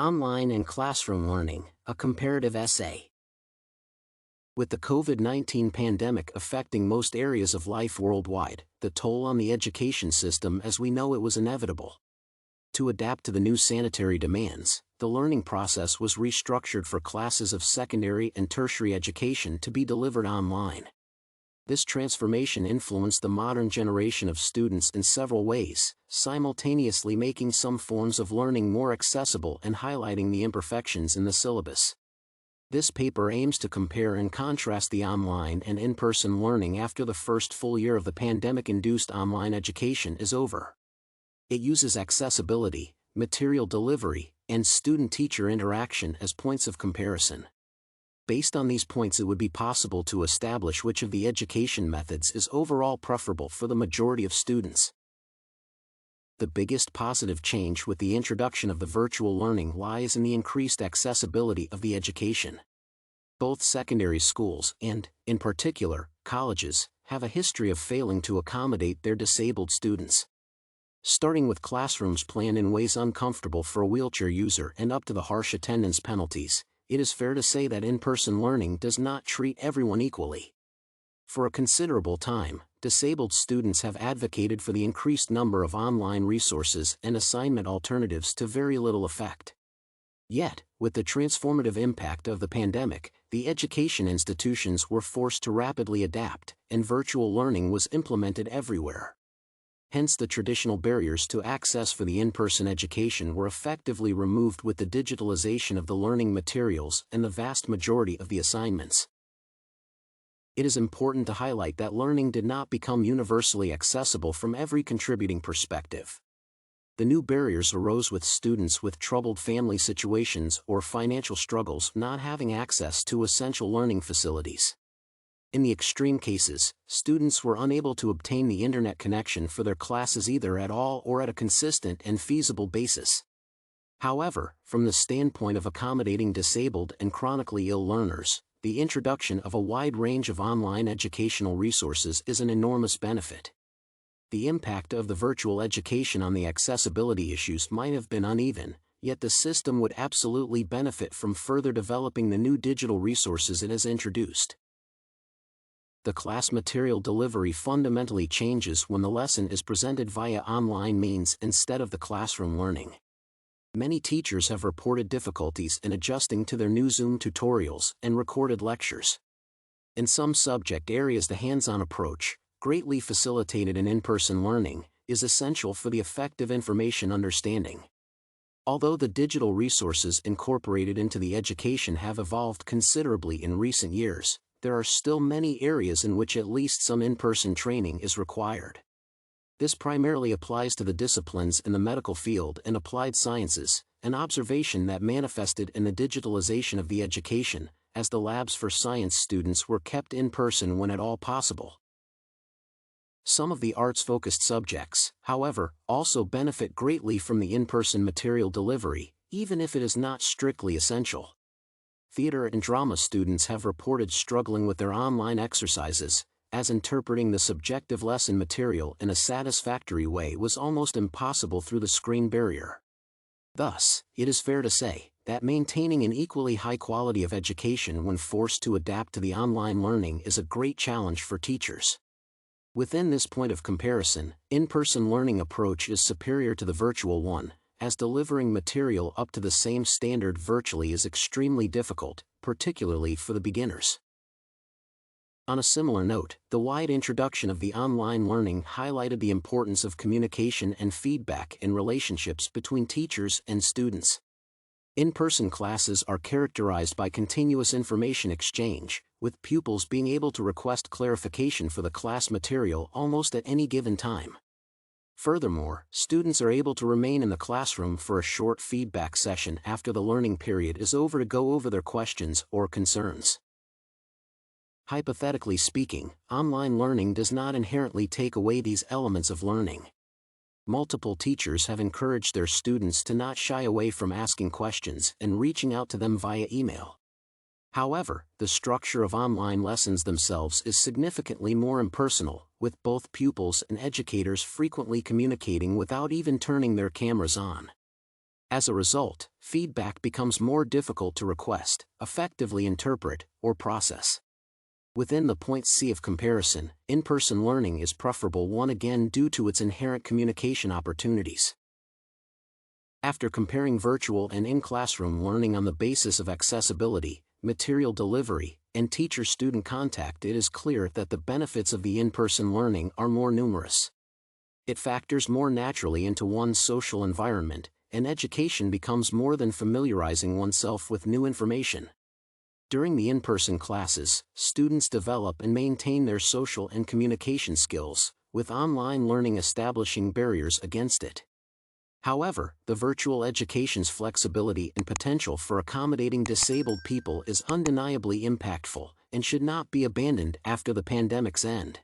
Online and Classroom Learning, a Comparative Essay. With the COVID-19 pandemic affecting most areas of life worldwide, the toll on the education system as we know it was inevitable. To adapt to the new sanitary demands, the learning process was restructured for classes of secondary and tertiary education to be delivered online. This transformation influenced the modern generation of students in several ways, simultaneously making some forms of learning more accessible and highlighting the imperfections in the syllabus. This paper aims to compare and contrast the online and in-person learning after the first full year of the pandemic-induced online education is over. It uses accessibility, material delivery, and student-teacher interaction as points of comparison. Based on these points, it would be possible to establish which of the education methods is overall preferable for the majority of students. The biggest positive change with the introduction of the virtual learning lies in the increased accessibility of the education. Both secondary schools and, in particular, colleges, have a history of failing to accommodate their disabled students. Starting with classrooms planned in ways uncomfortable for a wheelchair user and up to the harsh attendance penalties, it is fair to say that in-person learning does not treat everyone equally. For a considerable time, disabled students have advocated for the increased number of online resources and assignment alternatives to very little effect. Yet, with the transformative impact of the pandemic, the education institutions were forced to rapidly adapt, and virtual learning was implemented everywhere. Hence, the traditional barriers to access for the in-person education were effectively removed with the digitalization of the learning materials and the vast majority of the assignments. It is important to highlight that learning did not become universally accessible from every contributing perspective. The new barriers arose with students with troubled family situations or financial struggles not having access to essential learning facilities. In the extreme cases, students were unable to obtain the internet connection for their classes either at all or at a consistent and feasible basis. However, from the standpoint of accommodating disabled and chronically ill learners, the introduction of a wide range of online educational resources is an enormous benefit. The impact of the virtual education on the accessibility issues might have been uneven, yet the system would absolutely benefit from further developing the new digital resources it has introduced. The class material delivery fundamentally changes when the lesson is presented via online means instead of the classroom learning. Many teachers have reported difficulties in adjusting to their new Zoom tutorials and recorded lectures. In some subject areas, the hands-on approach, greatly facilitated in in-person learning, is essential for the effective information understanding. Although the digital resources incorporated into the education have evolved considerably in recent years, there are still many areas in which at least some in-person training is required. This primarily applies to the disciplines in the medical field and applied sciences, an observation that manifested in the digitalization of the education, as the labs for science students were kept in person when at all possible. Some of the arts-focused subjects, however, also benefit greatly from the in-person material delivery, even if it is not strictly essential. Theater and drama students have reported struggling with their online exercises, as interpreting the subjective lesson material in a satisfactory way was almost impossible through the screen barrier. Thus, it is fair to say that maintaining an equally high quality of education when forced to adapt to the online learning is a great challenge for teachers. Within this point of comparison, in-person learning approach is superior to the virtual one, as delivering material up to the same standard virtually is extremely difficult, particularly for the beginners. On a similar note, the wide introduction of the online learning highlighted the importance of communication and feedback in relationships between teachers and students. In-person classes are characterized by continuous information exchange, with pupils being able to request clarification for the class material almost at any given time. Furthermore, students are able to remain in the classroom for a short feedback session after the learning period is over to go over their questions or concerns. Hypothetically speaking, online learning does not inherently take away these elements of learning. Multiple teachers have encouraged their students to not shy away from asking questions and reaching out to them via email. However, the structure of online lessons themselves is significantly more impersonal, with both pupils and educators frequently communicating without even turning their cameras on. As a result, feedback becomes more difficult to request, effectively interpret, or process. Within the point C of comparison, in-person learning is preferable once again due to its inherent communication opportunities. After comparing virtual and in-classroom learning on the basis of accessibility, material delivery, and teacher-student contact, it is clear that the benefits of the in-person learning are more numerous. It factors more naturally into one's social environment, and education becomes more than familiarizing oneself with new information. During the in-person classes, students develop and maintain their social and communication skills, with online learning establishing barriers against it. However, the virtual education's flexibility and potential for accommodating disabled people is undeniably impactful, and should not be abandoned after the pandemic's end.